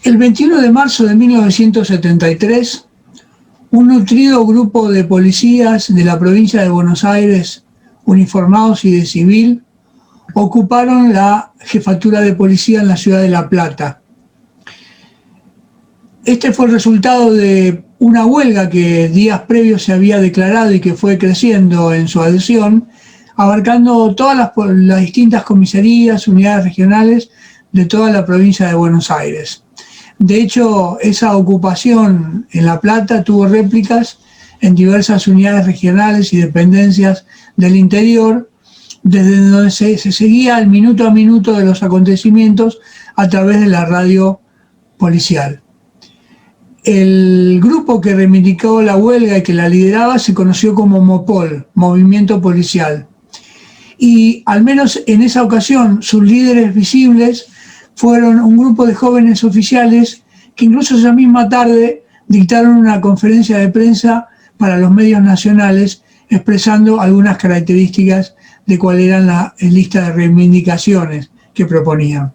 El 21 de marzo de 1973, un nutrido grupo de policías de la provincia de Buenos Aires, uniformados y de civil, ocuparon la jefatura de policía en la ciudad de La Plata. Este fue el resultado de una huelga que días previos se había declarado y que fue creciendo en su adhesión, abarcando todas las distintas comisarías, unidades regionales de toda la provincia de Buenos Aires. De hecho, esa ocupación en La Plata tuvo réplicas en diversas unidades regionales y dependencias del interior, desde donde se seguía el minuto a minuto de los acontecimientos a través de la radio policial. El grupo que reivindicó la huelga y que la lideraba se conoció como MOPOL, Movimiento Policial. Y al menos en esa ocasión sus líderes visibles fueron un grupo de jóvenes oficiales que incluso esa misma tarde dictaron una conferencia de prensa para los medios nacionales expresando algunas características de cuál eran la lista de reivindicaciones que proponían.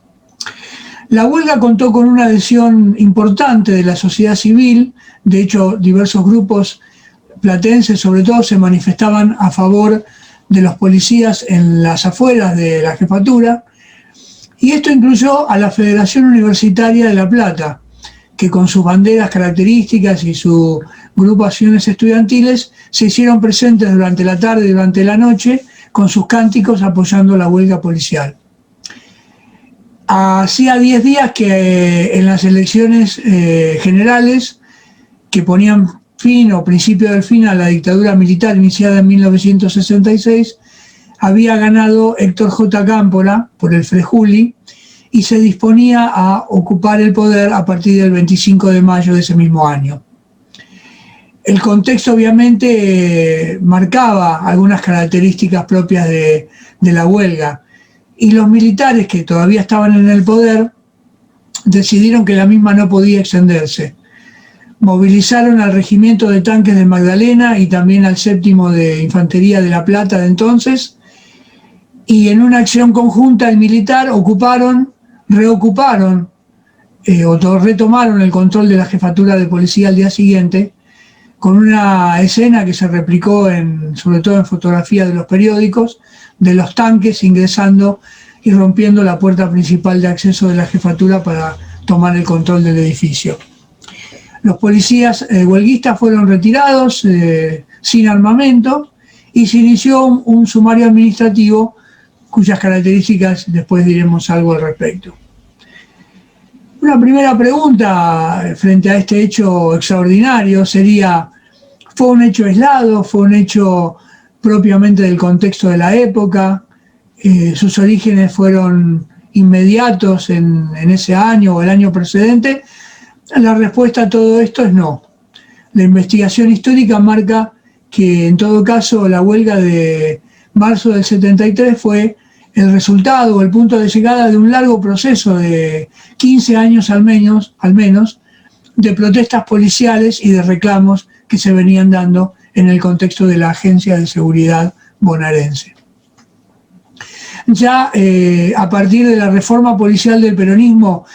La huelga contó con una adhesión importante de la sociedad civil. De hecho, diversos grupos platenses sobre todo se manifestaban a favor de los policías en las afueras de la jefatura, y esto incluyó a la Federación Universitaria de La Plata, que con sus banderas características y sus agrupaciones estudiantiles se hicieron presentes durante la tarde y durante la noche con sus cánticos apoyando la huelga policial. Hacía 10 días que en las elecciones generales que ponían fin o principio del fin a la dictadura militar iniciada en 1966, había ganado Héctor J. Cámpora por el Frejuli y se disponía a ocupar el poder a partir del 25 de mayo de ese mismo año. El contexto obviamente marcaba algunas características propias de la huelga, y los militares que todavía estaban en el poder decidieron que la misma no podía extenderse. Movilizaron al regimiento de tanques de Magdalena y también al 7º de Infantería de La Plata de entonces, y en una acción conjunta el militar retomaron el control de la jefatura de policía al día siguiente, con una escena que se replicó sobre todo en fotografías de los periódicos, de los tanques ingresando y rompiendo la puerta principal de acceso de la jefatura para tomar el control del edificio. Los policías huelguistas fueron retirados sin armamento y se inició un sumario administrativo cuyas características después diremos algo al respecto. Una primera pregunta frente a este hecho extraordinario sería: ¿fue un hecho aislado? ¿Fue un hecho propiamente del contexto de la época? ¿Sus orígenes fueron inmediatos en ese año o el año precedente? La respuesta a todo esto es no. La investigación histórica marca que en todo caso la huelga de marzo del 73 fue el resultado o el punto de llegada de un largo proceso de 15 años al menos de protestas policiales y de reclamos que se venían dando en el contexto de la Agencia de Seguridad bonaerense. Ya a partir de la reforma policial del peronismo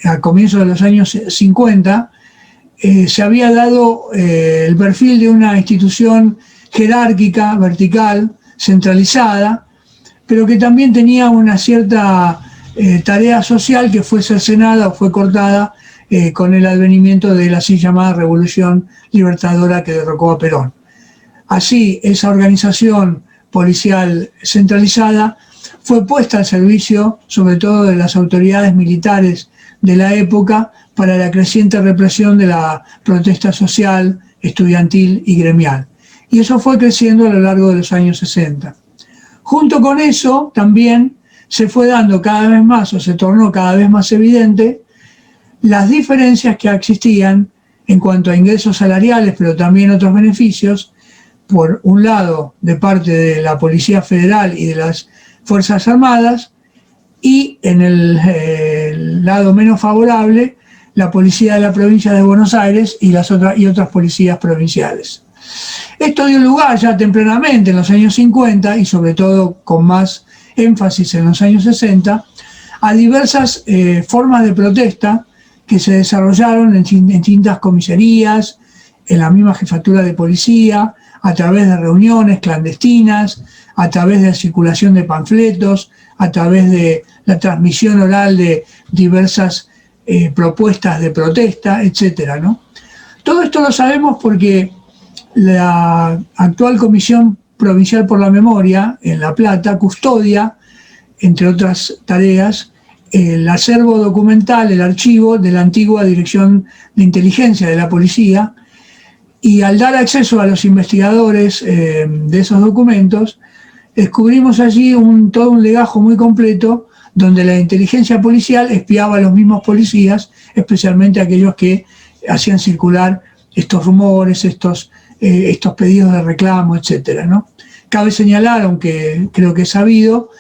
a comienzos de los años 50, se había dado el perfil de una institución jerárquica, vertical, centralizada, pero que también tenía una cierta tarea social que fue cercenada o fue cortada con el advenimiento de la así llamada Revolución Libertadora que derrocó a Perón. Así, esa organización policial centralizada fue puesta al servicio, sobre todo de las autoridades militares de la época, para la creciente represión de la protesta social, estudiantil y gremial. Y eso fue creciendo a lo largo de los años 60. Junto con eso, también se fue dando cada vez más, o se tornó cada vez más evidente, las diferencias que existían en cuanto a ingresos salariales, pero también otros beneficios, por un lado de parte de la Policía Federal y de las Fuerzas Armadas, y en el lado menos favorable, la Policía de la Provincia de Buenos Aires y otras policías provinciales. Esto dio lugar ya tempranamente en los años 50 y sobre todo con más énfasis en los años 60 a diversas formas de protesta que se desarrollaron en distintas comisarías, en la misma jefatura de policía, a través de reuniones clandestinas, a través de la circulación de panfletos, a través de la transmisión oral de diversas propuestas de protesta, etcétera, ¿no? Todo esto lo sabemos porque la actual Comisión Provincial por la Memoria en La Plata custodia, entre otras tareas, el acervo documental, el archivo de la antigua Dirección de Inteligencia de la Policía, y al dar acceso a los investigadores de esos documentos, descubrimos allí todo un legajo muy completo donde la inteligencia policial espiaba a los mismos policías, especialmente aquellos que hacían circular estos rumores, estos pedidos de reclamo, etcétera, ¿no? Cabe señalar, aunque creo que es sabido,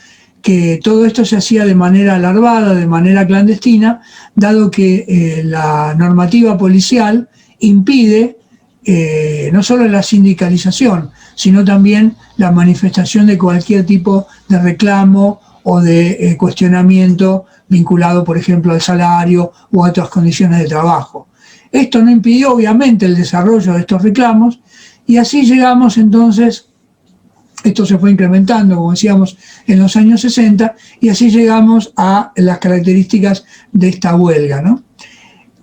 que todo esto se hacía de manera larvada, de manera clandestina, dado que la normativa policial impide no solo la sindicalización, sino también la manifestación de cualquier tipo de reclamo o de cuestionamiento vinculado, por ejemplo, al salario o a otras condiciones de trabajo. Esto no impidió, obviamente, el desarrollo de estos reclamos, y así llegamos entonces, esto se fue incrementando, como decíamos, en los años 60, y así llegamos a las características de esta huelga, ¿no?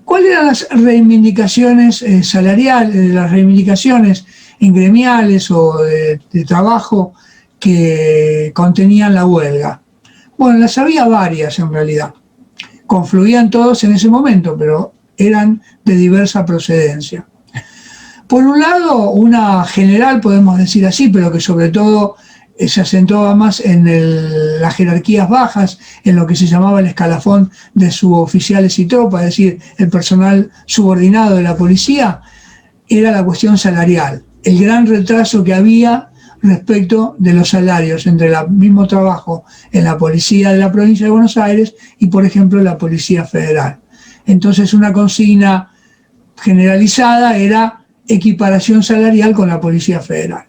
¿Cuáles eran las reivindicaciones salariales, las reivindicaciones gremiales o de trabajo que contenían la huelga? Bueno, las había varias en realidad. Confluían todos en ese momento, pero eran de diversa procedencia. Por un lado, una general, podemos decir así, pero que sobre todo se acentuaba más en las jerarquías bajas, en lo que se llamaba el escalafón de suboficiales y tropas, es decir, el personal subordinado de la policía, era la cuestión salarial, el gran retraso que había respecto de los salarios entre el mismo trabajo en la policía de la provincia de Buenos Aires y, por ejemplo, la Policía Federal. Entonces, una consigna generalizada era equiparación salarial con la Policía Federal.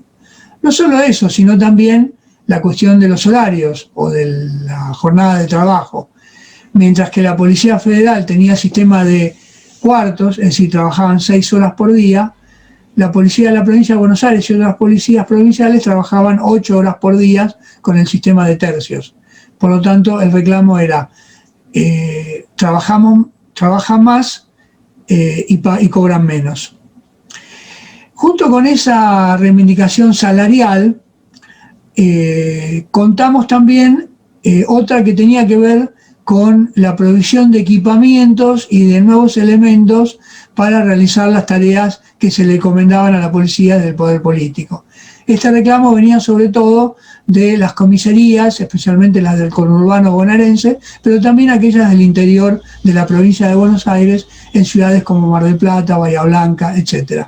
No solo eso, sino también la cuestión de los horarios o de la jornada de trabajo. Mientras que la Policía Federal tenía sistema de cuartos, es decir, trabajaban 6 horas por día, la policía de la provincia de Buenos Aires y otras policías provinciales trabajaban 8 horas por día con el sistema de tercios. Por lo tanto, el reclamo era, trabajan más y cobran menos. Junto con esa reivindicación salarial, contamos también otra que tenía que ver con la provisión de equipamientos y de nuevos elementos para realizar las tareas que se le encomendaban a la policía del poder político. Este reclamo venía sobre todo de las comisarías, especialmente las del conurbano bonaerense, pero también aquellas del interior de la provincia de Buenos Aires, en ciudades como Mar del Plata, Bahía Blanca, etc.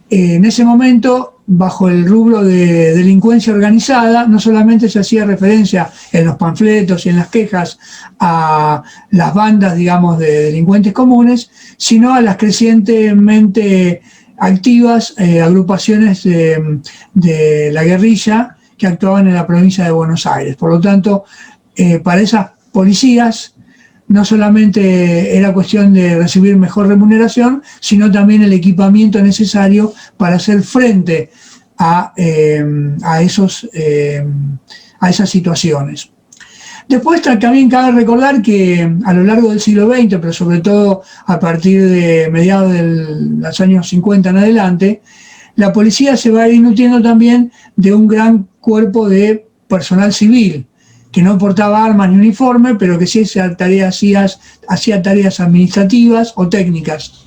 En ese momento, bajo el rubro de delincuencia organizada, no solamente se hacía referencia en los panfletos y en las quejas a las bandas, digamos, de delincuentes comunes, sino a las crecientemente activas agrupaciones de la guerrilla que actuaban en la provincia de Buenos Aires. Por lo tanto, para esas policías no solamente era cuestión de recibir mejor remuneración, sino también el equipamiento necesario para hacer frente a esas situaciones. Después también cabe recordar que a lo largo del siglo XX, pero sobre todo a partir de mediados de los años 50 en adelante, la policía se va a ir nutriendo también de un gran cuerpo de personal civil, que no portaba armas ni uniforme, pero que sí hacía tareas administrativas o técnicas.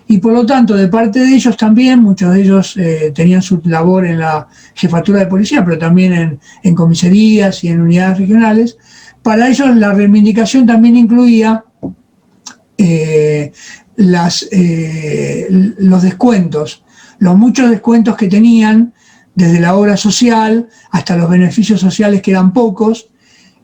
Y por lo tanto, de parte de ellos también, muchos de ellos tenían su labor en la jefatura de policía, pero también en comisarías y en unidades regionales. Para ellos la reivindicación también incluía los descuentos, los muchos descuentos que tenían, desde la obra social hasta los beneficios sociales que eran pocos,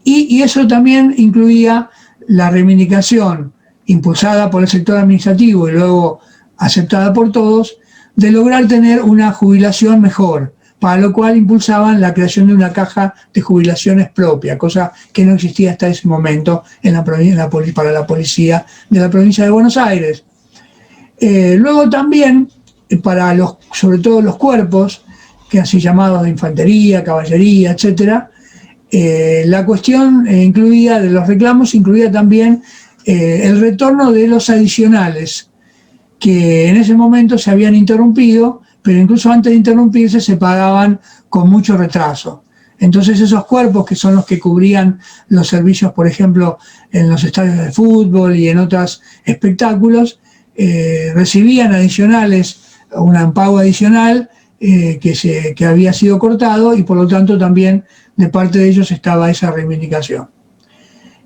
y eso también incluía la reivindicación impulsada por el sector administrativo y luego aceptada por todos, de lograr tener una jubilación mejor, para lo cual impulsaban la creación de una caja de jubilaciones propia, cosa que no existía hasta ese momento para la policía de la provincia de Buenos Aires. Luego también, sobre todo los cuerpos, que así llamados de infantería, caballería, etcétera, la cuestión de los reclamos incluía también el retorno de los adicionales, que en ese momento se habían interrumpido, pero incluso antes de interrumpirse se pagaban con mucho retraso. Entonces esos cuerpos, que son los que cubrían los servicios, por ejemplo, en los estadios de fútbol y en otros espectáculos, recibían adicionales, un pago adicional que había sido cortado, y por lo tanto también de parte de ellos estaba esa reivindicación.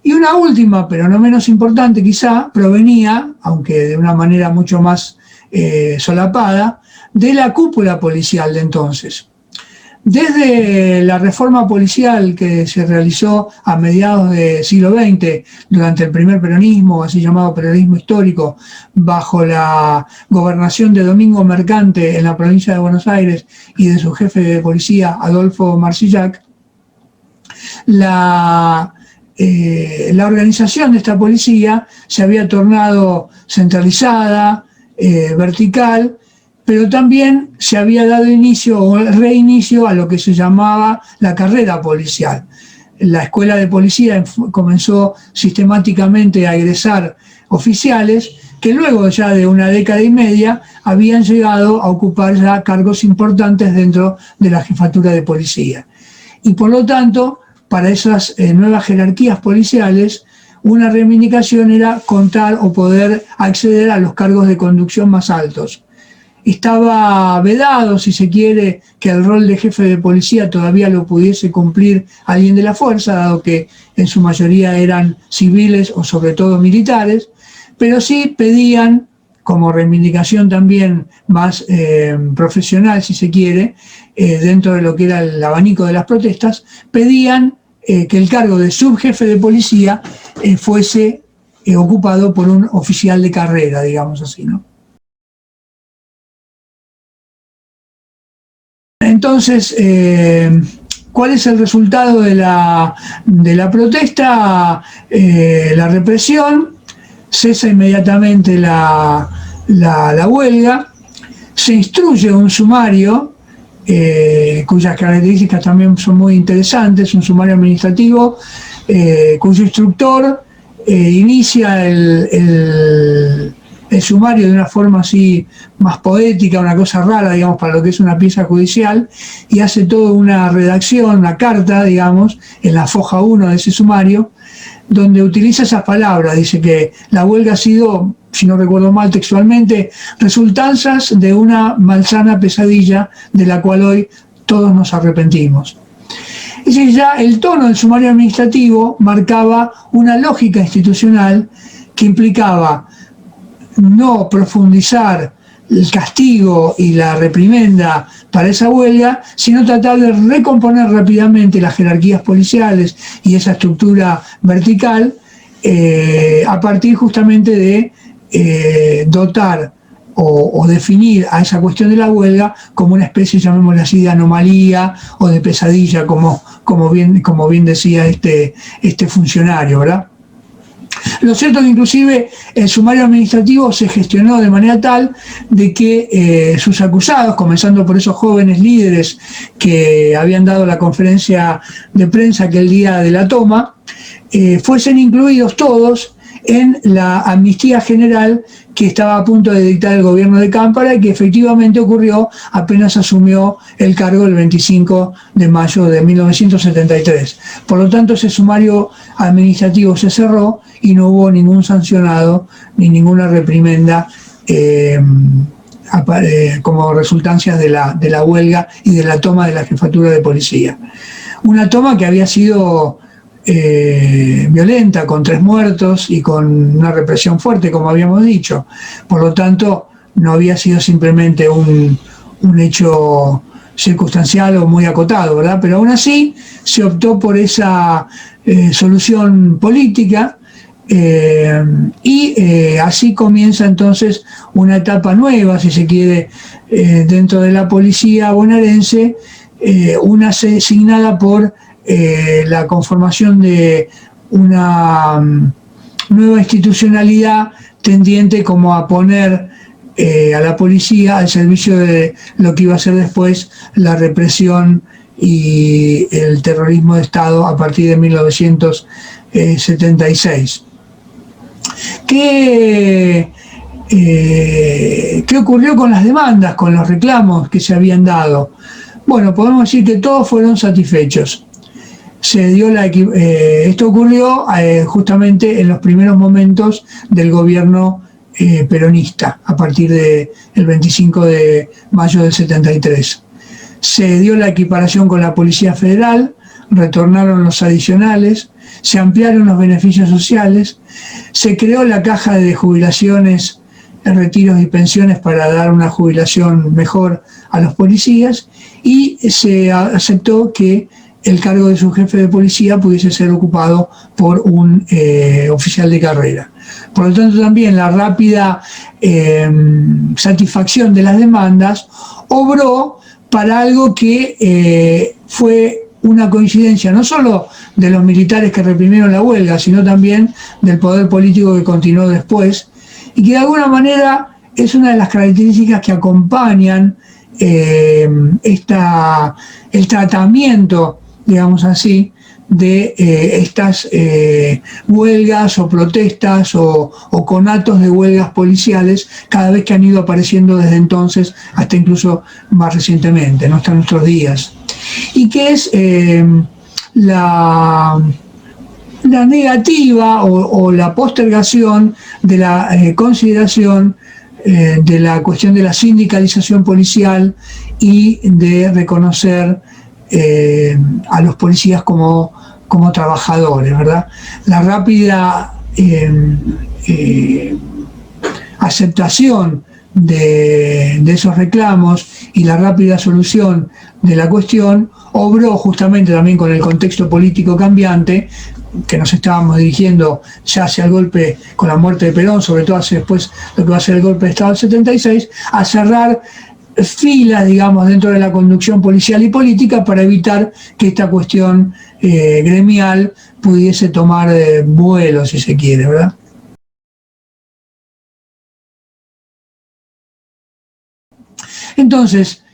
Y una última, pero no menos importante quizá, provenía, aunque de una manera mucho más solapada, de la cúpula policial de entonces. Desde la reforma policial que se realizó a mediados del siglo XX, durante el primer peronismo, así llamado peronismo histórico, bajo la gobernación de Domingo Mercante en la provincia de Buenos Aires y de su jefe de policía, Adolfo Marsillac, la organización de esta policía se había tornado centralizada, vertical, pero también se había dado inicio o reinicio a lo que se llamaba la carrera policial. La escuela de policía comenzó sistemáticamente a egresar oficiales que luego ya de una década y media habían llegado a ocupar ya cargos importantes dentro de la jefatura de policía. Y por lo tanto, para esas nuevas jerarquías policiales, una reivindicación era contar o poder acceder a los cargos de conducción más altos. Estaba vedado, si se quiere, que el rol de jefe de policía todavía lo pudiese cumplir alguien de la fuerza, dado que en su mayoría eran civiles o sobre todo militares, pero sí pedían, como reivindicación también más profesional, si se quiere, dentro de lo que era el abanico de las protestas, pedían que el cargo de subjefe de policía fuese ocupado por un oficial de carrera, digamos así, ¿no? Entonces, ¿cuál es el resultado de la protesta? La represión, cesa inmediatamente la huelga, se instruye un sumario, cuyas características también son muy interesantes, un sumario administrativo, cuyo instructor inicia el sumario de una forma así más poética, una cosa rara, digamos, para lo que es una pieza judicial, y hace toda una redacción, una carta, digamos, en la foja 1 de ese sumario, donde utiliza esas palabras. Dice que la huelga ha sido, si no recuerdo mal textualmente, resultanzas de una malsana pesadilla de la cual hoy todos nos arrepentimos. Es decir, ya el tono del sumario administrativo marcaba una lógica institucional que implicaba no profundizar el castigo y la reprimenda para esa huelga, sino tratar de recomponer rápidamente las jerarquías policiales y esa estructura vertical a partir justamente de dotar o definir a esa cuestión de la huelga como una especie, llamémosle así, de anomalía o de pesadilla, como bien decía este funcionario, ¿verdad? Lo cierto es que inclusive el sumario administrativo se gestionó de manera tal de que sus acusados, comenzando por esos jóvenes líderes que habían dado la conferencia de prensa aquel día de la toma, fuesen incluidos todos en la amnistía general que estaba a punto de dictar el gobierno de Cámpara y que efectivamente ocurrió apenas asumió el cargo el 25 de mayo de 1973. Por lo tanto, ese sumario administrativo se cerró y no hubo ningún sancionado ni ninguna reprimenda como resultancia de la huelga y de la toma de la jefatura de policía. Una toma que había sido violenta, con 3 muertos y con una represión fuerte, como habíamos dicho. Por lo tanto, no había sido simplemente un hecho circunstancial o muy acotado, ¿verdad? Pero aún así se optó por esa solución política y así comienza entonces una etapa nueva, si se quiere, dentro de la policía bonaerense, una designada por la conformación de una nueva institucionalidad tendiente como a poner a la policía al servicio de lo que iba a ser después la represión y el terrorismo de Estado a partir de 1976. ¿Qué ocurrió con las demandas, con los reclamos que se habían dado? Bueno, podemos decir que todos fueron satisfechos. Esto ocurrió justamente en los primeros momentos del gobierno peronista, a partir del 25 de mayo del 73. Se dio la equiparación con la Policía Federal, retornaron los adicionales, se ampliaron los beneficios sociales, se creó la caja de jubilaciones, retiros y pensiones para dar una jubilación mejor a los policías, y se aceptó que el cargo de subjefe de policía pudiese ser ocupado por un oficial de carrera. Por lo tanto, también la rápida satisfacción de las demandas obró para algo que fue una coincidencia no solo de los militares que reprimieron la huelga, sino también del poder político que continuó después, y que de alguna manera es una de las características que acompañan el tratamiento, digamos así, de estas huelgas o protestas o conatos de huelgas policiales cada vez que han ido apareciendo desde entonces hasta incluso más recientemente, ¿no? Hasta nuestros días. Y que es la negativa o la postergación de la consideración de la cuestión de la sindicalización policial y de reconocer a los policías como trabajadores, ¿verdad? La rápida aceptación de esos reclamos y la rápida solución de la cuestión obró justamente también con el contexto político cambiante que nos estábamos dirigiendo ya hacia el golpe con la muerte de Perón, sobre todo hacia después lo que va a ser el golpe de Estado del 76, a cerrar filas, digamos, dentro de la conducción policial y política para evitar que esta cuestión gremial pudiese tomar vuelo, si se quiere, ¿verdad? Entonces,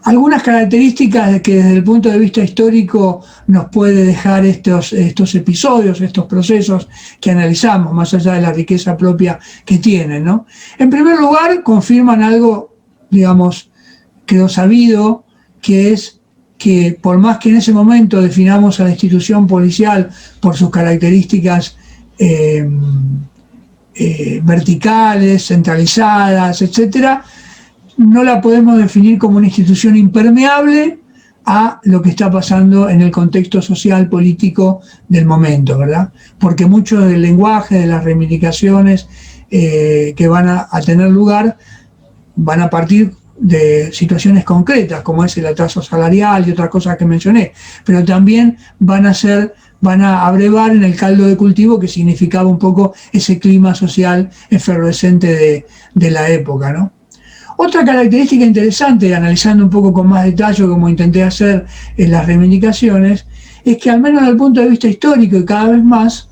algunas características que desde el punto de vista histórico nos puede dejar estos episodios, estos procesos que analizamos, más allá de la riqueza propia que tienen, ¿no? En primer lugar, confirman algo, digamos, quedó sabido, que es que por más que en ese momento definamos a la institución policial por sus características verticales, centralizadas, etcétera, no la podemos definir como una institución impermeable a lo que está pasando en el contexto social, político del momento, ¿verdad? Porque mucho del lenguaje, de las reivindicaciones que van a tener lugar, van a partir de situaciones concretas, como es el atraso salarial y otras cosas que mencioné, pero también van a abrevar en el caldo de cultivo que significaba un poco ese clima social efervescente de la época, ¿no? Otra característica interesante, analizando un poco con más detalle, como intenté hacer en las reivindicaciones, es que al menos desde el punto de vista histórico y cada vez más,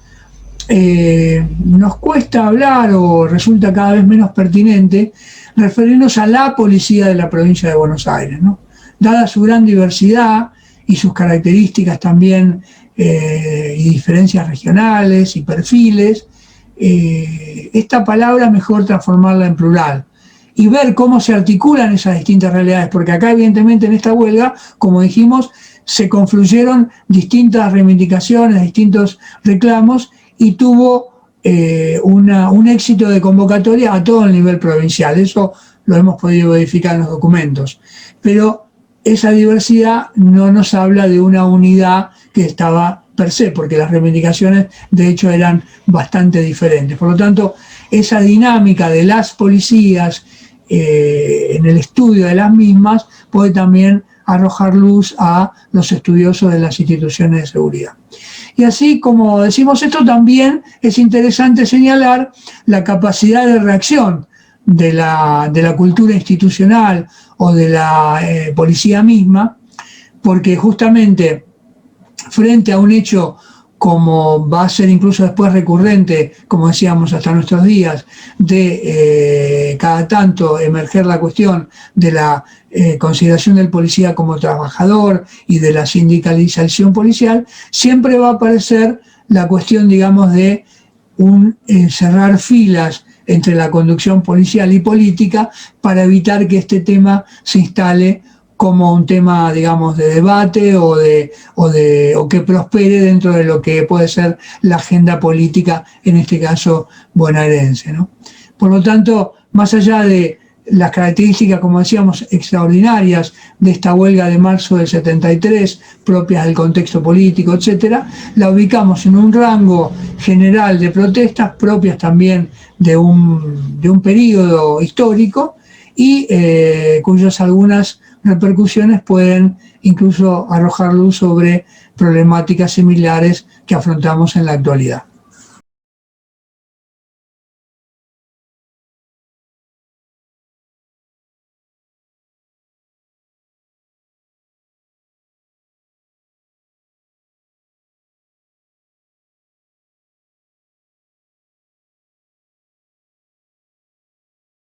nos cuesta hablar o resulta cada vez menos pertinente referirnos a la policía de la provincia de Buenos Aires, ¿no? Dada su gran diversidad y sus características también y diferencias regionales y perfiles, esta palabra mejor transformarla en plural y ver cómo se articulan esas distintas realidades, porque acá evidentemente en esta huelga, como dijimos, se confluyeron distintas reivindicaciones, distintos reclamos y tuvo un éxito de convocatoria a todo el nivel provincial. Eso lo hemos podido verificar en los documentos. Pero esa diversidad no nos habla de una unidad que estaba per se, porque las reivindicaciones de hecho eran bastante diferentes. Por lo tanto, esa dinámica de las policías en el estudio de las mismas puede también arrojar luz a los estudiosos de las instituciones de seguridad. Y así como decimos esto, también es interesante señalar la capacidad de reacción de la cultura institucional o de la policía misma, porque justamente frente a un hecho como va a ser incluso después recurrente, como decíamos, hasta nuestros días, de cada tanto emerger la cuestión de la consideración del policía como trabajador y de la sindicalización policial, siempre va a aparecer la cuestión, digamos, de cerrar filas entre la conducción policial y política para evitar que este tema se instale como un tema, digamos, de debate o que prospere dentro de lo que puede ser la agenda política, en este caso bonaerense, ¿no? Por lo tanto, más allá de las características, como decíamos, extraordinarias de esta huelga de marzo del 73, propias del contexto político, etcétera, la ubicamos en un rango general de protestas propias también de un periodo histórico y cuyas algunas repercusiones pueden incluso arrojar luz sobre problemáticas similares que afrontamos en la actualidad.